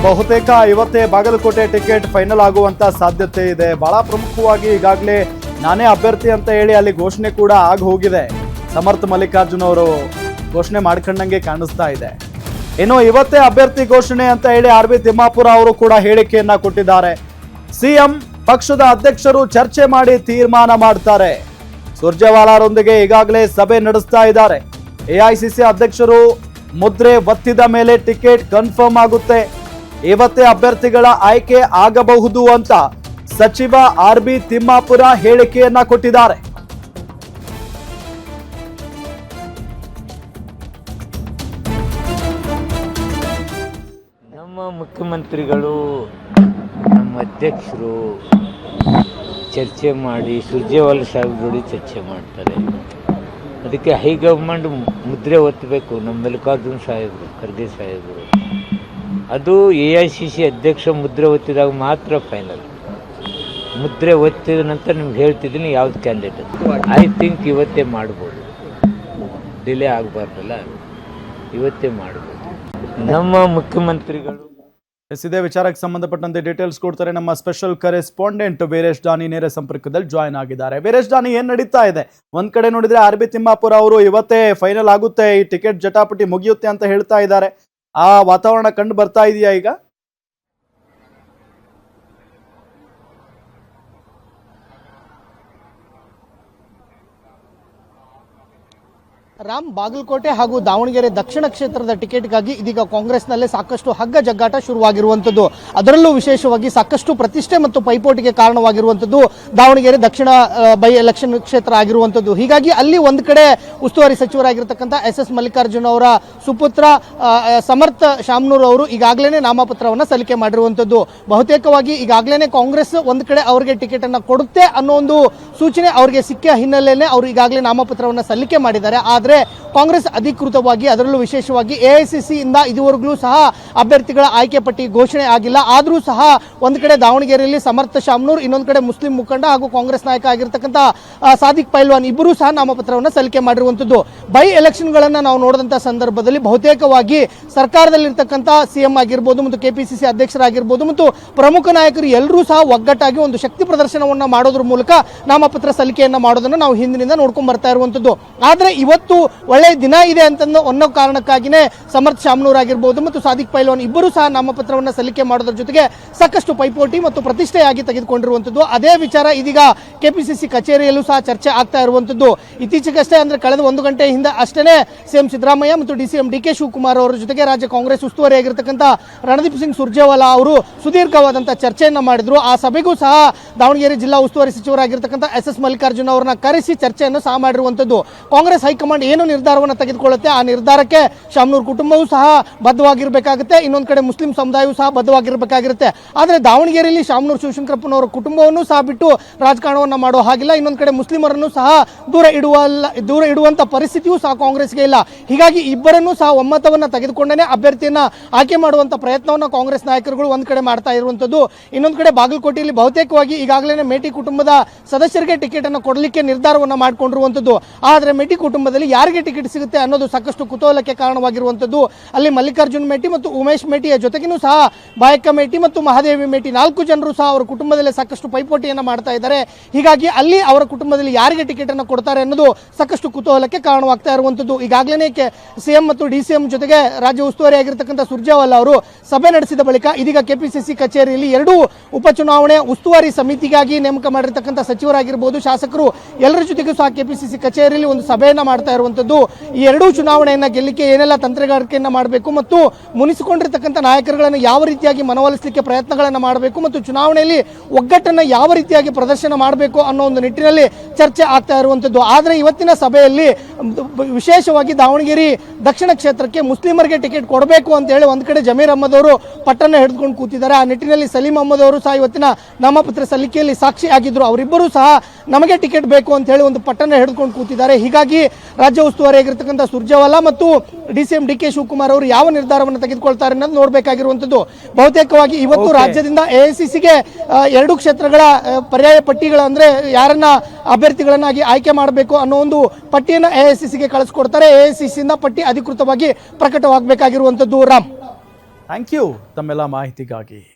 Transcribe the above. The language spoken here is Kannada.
ಬಹುತೇಕ ಇವತ್ತೇ ಬಾಗಲಕೋಟೆ ಟಿಕೆಟ್ ಫೈನಲ್ ಆಗುವಂತ ಸಾಧ್ಯತೆ ಇದೆ. ಬಹಳ ಪ್ರಮುಖವಾಗಿ ಈಗಾಗಲೇ ನಾನೇ ಅಭ್ಯರ್ಥಿ ಅಂತ ಹೇಳಿ ಅಲ್ಲಿ ಘೋಷಣೆ ಕೂಡ ಆಗಿ ಹೋಗಿದೆ. ಸಮರ್ಥ ಮಲ್ಲಿಕಾರ್ಜುನ್ ಅವರು ಘೋಷಣೆ ಮಾಡ್ಕೊಂಡಂಗೆ ಕಾಣಿಸ್ತಾ ಇದೆ. ಇನ್ನು ಇವತ್ತೇ ಅಭ್ಯರ್ಥಿ ಘೋಷಣೆ ಅಂತ ಹೇಳಿ ಆರ್.ಬಿ. ತಿಮ್ಮಾಪುರ ಅವರು ಕೂಡ ಹೇಳಿಕೆಯನ್ನ ಕೊಟ್ಟಿದ್ದಾರೆ. ಸಿಎಂ ಪಕ್ಷದ ಅಧ್ಯಕ್ಷರು ಚರ್ಚೆ ಮಾಡಿ ತೀರ್ಮಾನ ಮಾಡ್ತಾರೆ. ಸುರ್ಜೇವಾಲಾರೊಂದಿಗೆ ಈಗಾಗಲೇ ಸಭೆ ನಡೆಸ್ತಾ ಇದ್ದಾರೆ. ಎಐಸಿಸಿ ಅಧ್ಯಕ್ಷರು ಮುದ್ರೆ ಒತ್ತಿದ ಮೇಲೆ ಟಿಕೆಟ್ ಕನ್ಫರ್ಮ್ ಆಗುತ್ತೆ. ಇವತ್ತೇ ಅಭ್ಯರ್ಥಿಗಳ ಆಯ್ಕೆ ಆಗಬಹುದು ಅಂತ ಸಚಿವ ಆರ್.ಬಿ. ತಿಮ್ಮಾಪುರ ಹೇಳಿಕೆಯನ್ನ ಕೊಟ್ಟಿದ್ದಾರೆ. ನಮ್ಮ ಮುಖ್ಯಮಂತ್ರಿಗಳು ನಮ್ಮ ಅಧ್ಯಕ್ಷರು ಚರ್ಚೆ ಮಾಡಿ ಸುರ್ಜೇವಾಲ ಸಾಹೇಬ್ ಜೋಡಿ ಚರ್ಚೆ ಮಾಡ್ತಾರೆ. ಅದಕ್ಕೆ ಹೈಕಮಾಂಡ್ ಮುದ್ರೆ ಒತ್ತಬೇಕು. ನಮ್ಮ ಮಲ್ಲಿಕಾರ್ಜುನ್ ಸಾಹೇಬರು, ಖರ್ಗೆ ಸಾಹೇಬರು, ಅದು ಎಐಸಿಸಿ ಅಧ್ಯಕ್ಷ ಮುದ್ರೆ ಒತ್ತಿದಾಗ ಮಾತ್ರ ಫೈನಲ್. ಮುದ್ರೆ ಒತ್ತಿದ ನಂತರ ನಿಮ್ಗೆ ಹೇಳ್ತಿದ್ದೀನಿ ಯಾವ್ದು ಕ್ಯಾಂಡಿಡೇಟ್. ಐ ಥಿಂಕ್ ಇವತ್ತೇ ಮಾಡ್ಬೋದು, ಡಿಲೇ ಆಗಬಾರ್ದಲ್ಲ, ಇವತ್ತೇ ಮಾಡ್ಬೋದು. ನಮ್ಮ ಮುಖ್ಯಮಂತ್ರಿಗಳು ಇದೇ ವಿಚಾರಕ್ಕೆ ಸಂಬಂಧಪಟ್ಟಂತೆ ಡೀಟೇಲ್ಸ್ ಕೊಡ್ತಾರೆ ನಮ್ಮ ಸ್ಪೆಷಲ್ ಕರೆಸ್ಪಾಂಡೆಂಟ್ ವೀರೇಶ್ ದಾನಿ ನೇರ ಸಂಪರ್ಕದಲ್ಲಿ ಜಾಯ್ನ್ ಆಗಿದ್ದಾರೆ. ವೀರೇಶ್ ದಾನಿ, ಏನ್ ನಡೀತಾ ಇದೆ? ಒಂದ್ ಕಡೆ ನೋಡಿದ್ರೆ ಆರ್.ಬಿ. ತಿಮ್ಮಾಪುರ ಅವರು ಇವತ್ತೇ ಫೈನಲ್ ಆಗುತ್ತೆ, ಈ ಟಿಕೆಟ್ ಜಟಾಪಟಿ ಮುಗಿಯುತ್ತೆ ಅಂತ ಹೇಳ್ತಾ ಇದ್ದಾರೆ. ಆ ವಾತಾವರಣ ಕಂಡು ಬರ್ತಾ ಇದೆಯಾ ಈಗ? ರಾಮ್, ಬಾಗಲಕೋಟೆ ಹಾಗೂ ದಾವಣಗೆರೆ ದಕ್ಷಿಣ ಕ್ಷೇತ್ರದ ಟಿಕೆಟ್ಗಾಗಿ ಇದೀಗ ಕಾಂಗ್ರೆಸ್ನಲ್ಲೇ ಸಾಕಷ್ಟು ಹಗ್ಗ ಜಗ್ಗಾಟ ಶುರುವಾಗಿರುವಂಥದ್ದು. ಅದರಲ್ಲೂ ವಿಶೇಷವಾಗಿ ಸಾಕಷ್ಟು ಪ್ರತಿಷ್ಠೆ ಮತ್ತು ಪೈಪೋಟಿಗೆ ಕಾರಣವಾಗಿರುವಂಥದ್ದು ದಾವಣಗೆರೆ ದಕ್ಷಿಣ ಬೈ ಎಲೆಕ್ಷನ್ ಕ್ಷೇತ್ರ ಆಗಿರುವಂಥದ್ದು. ಹೀಗಾಗಿ ಅಲ್ಲಿ ಒಂದು ಕಡೆ ಉಸ್ತುವಾರಿ ಸಚಿವರಾಗಿರ್ತಕ್ಕಂಥ ಎಸ್ ಮಲ್ಲಿಕಾರ್ಜುನ್ ಅವರ ಸುಪುತ್ರ ಸಮರ್ಥ ಶಾಮನೂರ್ ಅವರು ಈಗಾಗಲೇ ನಾಮಪತ್ರವನ್ನು ಸಲ್ಲಿಕೆ ಮಾಡಿರುವಂಥದ್ದು. ಬಹುತೇಕವಾಗಿ ಈಗಾಗಲೇ ಕಾಂಗ್ರೆಸ್ ಒಂದು ಕಡೆ ಅವರಿಗೆ ಟಿಕೆಟ್ ಅನ್ನು ಕೊಡುತ್ತೆ ಅನ್ನೋ ಒಂದು ಸೂಚನೆ ಅವರಿಗೆ ಸಿಕ್ಕ ಹಿನ್ನೆಲೆಯಲ್ಲಿ ಅವರು ಈಗಾಗಲೇ ನಾಮಪತ್ರವನ್ನು ಸಲ್ಲಿಕೆ ಮಾಡಿದ್ದಾರೆ. ಆದರೆ ಕಾಂಗ್ರೆಸ್ ಅಧಿಕೃತವಾಗಿ, ಅದರಲ್ಲೂ ವಿಶೇಷವಾಗಿ ಎಐಸಿಸಿ ಇಂದ ಇದುವರೆಗೂ ಸಹ ಅಭ್ಯರ್ಥಿಗಳ ಆಯ್ಕೆ ಪಟ್ಟಿ ಘೋಷಣೆ ಆಗಿಲ್ಲ. ಆದರೂ ಸಹ ಒಂದು ಕಡೆ ದಾವಣಗೆರೆಯಲ್ಲಿ ಸಮರ್ಥ ಶಾಮನೂರ್, ಇನ್ನೊಂದು ಕಡೆ ಮುಸ್ಲಿಂ ಮುಖಂಡ ಹಾಗೂ ಕಾಂಗ್ರೆಸ್ ನಾಯಕ ಆಗಿರ್ತಕ್ಕಂಥ ಸಾದಿಕ್ ಪೈಲ್ವಾನ್ ಇಬ್ಬರೂ ಸಹ ನಾಮಪತ್ರವನ್ನು ಸಲ್ಲಿಕೆ ಮಾಡಿರುವಂಥದ್ದು. ಬೈ ಎಲೆಕ್ಷನ್ಗಳನ್ನು ನಾವು ನೋಡಿದಂಥ ಸಂದರ್ಭದಲ್ಲಿ ಬಹುತೇಕವಾಗಿ ಸರ್ಕಾರದಲ್ಲಿರ್ತಕ್ಕಂಥ ಸಿಎಂ ಆಗಿರ್ಬೋದು ಮತ್ತು ಕೆಪಿಸಿಸಿ ಅಧ್ಯಕ್ಷರಾಗಿರ್ಬೋದು ಮತ್ತು ಪ್ರಮುಖ ನಾಯಕರು ಎಲ್ಲರೂ ಸಹ ಒಗ್ಗಟ್ಟಾಗಿ ಒಂದು ಶಕ್ತಿ ಪ್ರದರ್ಶನವನ್ನು ಮಾಡೋದ್ರ ಮೂಲಕ ನಾಮಪತ್ರ ಸಲ್ಲಿಕೆಯನ್ನು ಮಾಡೋದನ್ನು ನಾವು ಹಿಂದಿನಿಂದ ನೋಡ್ಕೊಂಡು ಬರ್ತಾ ಇರುವಂಥದ್ದು. ಆದರೆ ಇವತ್ತು ಒಳ್ಳೆಯ ದಿನ ಇದೆ ಅಂತಂದು ಅನ್ನೋ ಕಾರಣಕ್ಕಾಗಿಯೇ ಸಮರ್ಥ ಶಾಮನೂರ್ ಆಗಿರ್ಬೋದು ಮತ್ತು ಸಾದಿಕ್ ಪೈಲ್ವಾನ್ ಇಬ್ಬರು ಸಹ ನಾಮಪತ್ರವನ್ನು ಸಲ್ಲಿಕೆ ಮಾಡೋದ್ರ ಜೊತೆಗೆ ಸಾಕಷ್ಟು ಪೈಪೋಟಿ ಮತ್ತು ಪ್ರತಿಷ್ಠೆಯಾಗಿ ತೆಗೆದುಕೊಂಡಿರುವಂಥದ್ದು. ಅದೇ ವಿಚಾರ ಇದೀಗ ಕೆಪಿಸಿಸಿ ಕಚೇರಿಯಲ್ಲೂ ಸಹ ಚರ್ಚೆ ಆಗ್ತಾ ಇರುವಂಥದ್ದು. ಇತ್ತೀಚೆಗಷ್ಟೇ ಅಂದ್ರೆ ಕಳೆದ 1 ಗಂಟೆ ಹಿಂದೆ ಅಷ್ಟೇ ಸಿಎಂ ಸಿದ್ದರಾಮಯ್ಯ ಮತ್ತು ಡಿಸಿಎಂ ಡಿ.ಕೆ. ಶಿವಕುಮಾರ್ ಅವರ ಜೊತೆಗೆ ರಾಜ್ಯ ಕಾಂಗ್ರೆಸ್ ಉಸ್ತುವಾರಿಯಾಗಿರ್ತಕ್ಕಂಥ ರಣದೀಪ್ ಸಿಂಗ್ ಸುರ್ಜೇವಾಲಾ ಅವರು ಸುದೀರ್ಘವಾದಂತಹ ಚರ್ಚೆಯನ್ನ ಮಾಡಿದ್ರು. ಆ ಸಭೆಗೂ ಸಹ ದಾವಣಗೆರೆ ಜಿಲ್ಲಾ ಉಸ್ತುವಾರಿ ಸಚಿವರಾಗಿರ್ತಕ್ಕಂಥ ಎಸ್ ಮಲ್ಲಿಕಾರ್ಜುನ್ ಅವರನ್ನ ಕರೆಸಿ ಚರ್ಚೆಯನ್ನು ಸಹ ಮಾಡಿರುವಂಥದ್ದು. ಕಾಂಗ್ರೆಸ್ ಹೈಕಮಾಂಡ್ ಏನು ನಿರ್ಧಾರವನ್ನು ತೆಗೆದುಕೊಳ್ಳುತ್ತೆ ಆ ನಿರ್ಧಾರಕ್ಕೆ ಶಾಮನೂರ್ ಕುಟುಂಬವೂ ಸಹ ಬದ್ಧವಾಗಿರಬೇಕಾಗುತ್ತೆ, ಇನ್ನೊಂದು ಕಡೆ ಮುಸ್ಲಿಂ ಸಮುದಾಯವೂ ಸಹ ಬದ್ಧವಾಗಿರಬೇಕಾಗಿರುತ್ತೆ. ಆದರೆ ದಾವಣಗೆರೆಯಲ್ಲಿ ಶಾಮನೂರ್ ಶಿವಶಂಕರಪ್ಪನವರ ಕುಟುಂಬವನ್ನು ಸಹ ಬಿಟ್ಟು ರಾಜಕಾರಣವನ್ನು ಮಾಡೋ ಹಾಗಿಲ್ಲ, ಇನ್ನೊಂದು ಕಡೆ ಮುಸ್ಲಿಮರನ್ನು ಸಹ ದೂರ ಇಡುವಂತ ಪರಿಸ್ಥಿತಿಯೂ ಸಹ ಕಾಂಗ್ರೆಸ್ಗೆ ಇಲ್ಲ. ಹೀಗಾಗಿ ಇಬ್ಬರನ್ನೂ ಸಹ ಒಮ್ಮತವನ್ನು ತೆಗೆದುಕೊಂಡೇ ಅಭ್ಯರ್ಥಿಯನ್ನ ಆಯ್ಕೆ ಮಾಡುವಂತ ಪ್ರಯತ್ನವನ್ನು ಕಾಂಗ್ರೆಸ್ ನಾಯಕರುಗಳು ಒಂದ್ ಕಡೆ ಮಾಡ್ತಾ ಇರುವಂತದ್ದು. ಇನ್ನೊಂದು ಕಡೆ ಬಾಗಲಕೋಟೆಯಲ್ಲಿ ಬಹುತೇಕವಾಗಿ ಈಗಾಗಲೇ ಮೇಟಿ ಕುಟುಂಬದ ಸದಸ್ಯರಿಗೆ ಟಿಕೆಟ್ ಅನ್ನು ಕೊಡಲಿಕ್ಕೆ ನಿರ್ಧಾರವನ್ನು ಮಾಡಿಕೊಂಡಿರುವಂತದ್ದು. ಆದರೆ ಮೇಟಿ ಕುಟುಂಬದಲ್ಲಿ ಯಾರಿಗೆ ಟಿಕೆಟ್ ಸಿಗುತ್ತೆ ಅನ್ನೋದು ಸಾಕಷ್ಟು ಕುತೂಹಲಕ್ಕೆ ಕಾರಣವಾಗಿರುವಂತದ್ದು. ಅಲ್ಲಿ ಮಲ್ಲಿಕಾರ್ಜುನ್ ಮೇಟಿ ಮತ್ತು ಉಮೇಶ್ ಮೇಟಿಯ ಜೊತೆಗೂ ಸಹ ಬಾಯಕ್ಕ ಮೇಟಿ ಮತ್ತು ಮಹಾದೇವಿ ಮೇಟಿ 4 ಜನರು ಸಹ ಅವರ ಕುಟುಂಬದಲ್ಲಿ ಸಾಕಷ್ಟು ಪೈಪೋಟಿಯನ್ನು ಮಾಡ್ತಾ ಇದ್ದಾರೆ. ಹೀಗಾಗಿ ಅಲ್ಲಿ ಅವರ ಕುಟುಂಬದಲ್ಲಿ ಯಾರಿಗೆ ಟಿಕೆಟ್ ಅನ್ನು ಕೊಡ್ತಾರೆ ಅನ್ನೋದು ಸಾಕಷ್ಟು ಕುತೂಹಲಕ್ಕೆ ಕಾರಣವಾಗ್ತಾ ಇರುವಂತದ್ದು. ಈಗಾಗಲೇ ಸಿಎಂ ಮತ್ತು ಡಿಸಿಎಂ ಜೊತೆಗೆ ರಾಜ್ಯ ಉಸ್ತುವಾರಿ ಆಗಿರ್ತಕ್ಕಂಥ ಸುರ್ಜೇವಾಲಾ ಅವರು ಸಭೆ ನಡೆಸಿದ ಬಳಿಕ ಇದೀಗ ಕೆಪಿಸಿಸಿ ಕಚೇರಿಯಲ್ಲಿ 2 ಉಪಚುನಾವಣೆ ಉಸ್ತುವಾರಿ ಸಮಿತಿಗಾಗಿ ನೇಮಕ ಮಾಡಿರ್ತಕ್ಕಂಥ ಸಚಿವರಾಗಿರ್ಬೋದು, ಶಾಸಕರು ಎಲ್ಲರ ಜೊತೆಗೂ ಸಹ ಕೆಪಿಸಿಸಿ ಕಚೇರಿಯಲ್ಲಿ ಒಂದು ಸಭೆಯನ್ನ ಮಾಡ್ತಾ ಇರುವಂತದ್ದು. ಈ 2 ಚುನಾವಣೆಯನ್ನ ಗೆಲ್ಲಿಕ್ಕೆ ಏನೆಲ್ಲ ತಂತ್ರಗಾರಿಕೆಯನ್ನ ಮಾಡಬೇಕು ಮತ್ತು ಮುನಿಸಿಕೊಂಡಿರ್ತಕ್ಕಂಥ ನಾಯಕರುಗಳನ್ನು ಯಾವ ರೀತಿಯಾಗಿ ಮನವೊಲಿಸಲಿಕ್ಕೆ ಪ್ರಯತ್ನಗಳನ್ನು ಮಾಡಬೇಕು ಮತ್ತು ಚುನಾವಣೆಯಲ್ಲಿ ಒಗ್ಗಟ್ಟನ್ನ ಯಾವ ರೀತಿಯಾಗಿ ಪ್ರದರ್ಶನ ಮಾಡಬೇಕು ಅನ್ನೋ ಒಂದು ನಿಟ್ಟಿನಲ್ಲಿ ಚರ್ಚೆ ಆಗ್ತಾ ಇರುವಂತದ್ದು. ಆದರೆ ಇವತ್ತಿನ ಸಭೆಯಲ್ಲಿ ವಿಶೇಷವಾಗಿ ದಾವಣಗೆರೆ ದಕ್ಷಿಣ ಕ್ಷೇತ್ರಕ್ಕೆ ಮುಸ್ಲಿಮರಿಗೆ ಟಿಕೆಟ್ ಕೊಡಬೇಕು ಅಂತ ಹೇಳಿ ಒಂದ್ ಕಡೆ ಜಮೀರ್ ಅಹಮದ್ ಅವರು ಪಟ್ಟನ್ನ ಹಿಡಿದುಕೊಂಡು ಕೂತಿದ್ದಾರೆ. ಆ ನಿಟ್ಟಿನಲ್ಲಿ ಸಲೀಂ ಅಹಮದ್ ಅವರು ಸಹ ಇವತ್ತಿನ ನಾಮಪತ್ರ ಸಲ್ಲಿಕೆಯಲ್ಲಿ ಸಾಕ್ಷಿ ಆಗಿದ್ರು. ಅವರಿಬ್ಬರು ಸಹ ನಮಗೆ ಟಿಕೆಟ್ ಬೇಕು ಅಂತ ಹೇಳಿ ಒಂದು ಪಟ್ಟನ್ನ ಹಿಡಿದುಕೊಂಡು ಕೂತಿದ್ದಾರೆ. ಹೀಗಾಗಿ ರಾಜ್ಯ ಉಸ್ತುವಾರಿ ಆಗಿರ್ತಕ್ಕಂಥ ಸುರ್ಜೇವಾಲಾ ಮತ್ತು ಡಿಸಿಎಂ ಡಿ.ಕೆ. ಶಿವಕುಮಾರ್ ಅವರು ಯಾವ ನಿರ್ಧಾರವನ್ನು ತೆಗೆದುಕೊಳ್ತಾರೆ ಅನ್ನೋದು ನೋಡಬೇಕಾಗಿರುವಂತದ್ದು. ಬಹುತೇಕವಾಗಿ ಇವತ್ತು ರಾಜ್ಯದಿಂದ ಎಐಸಿಸಿಗೆ 2 ಕ್ಷೇತ್ರಗಳ ಪರ್ಯಾಯ ಪಟ್ಟಿಗಳ ಅಂದ್ರೆ ಯಾರನ್ನ ಅಭ್ಯರ್ಥಿಗಳನ್ನಾಗಿ ಆಯ್ಕೆ ಮಾಡಬೇಕು ಅನ್ನೋ ಒಂದು ಪಟ್ಟಿಯನ್ನು ಎಐಸಿಸಿಗೆ ಕಳಿಸ್ಕೊಡ್ತಾರೆ. ಎಐಸಿಸಿಯಿಂದ ಪಟ್ಟಿ ಅಧಿಕೃತವಾಗಿ ಪ್ರಕಟವಾಗಬೇಕಾಗಿರುವಂತದ್ದು. ರಾಮ್, ಥ್ಯಾಂಕ್ ಯು ತಮ್ಮೆಲ್ಲ ಮಾಹಿತಿಗಾಗಿ.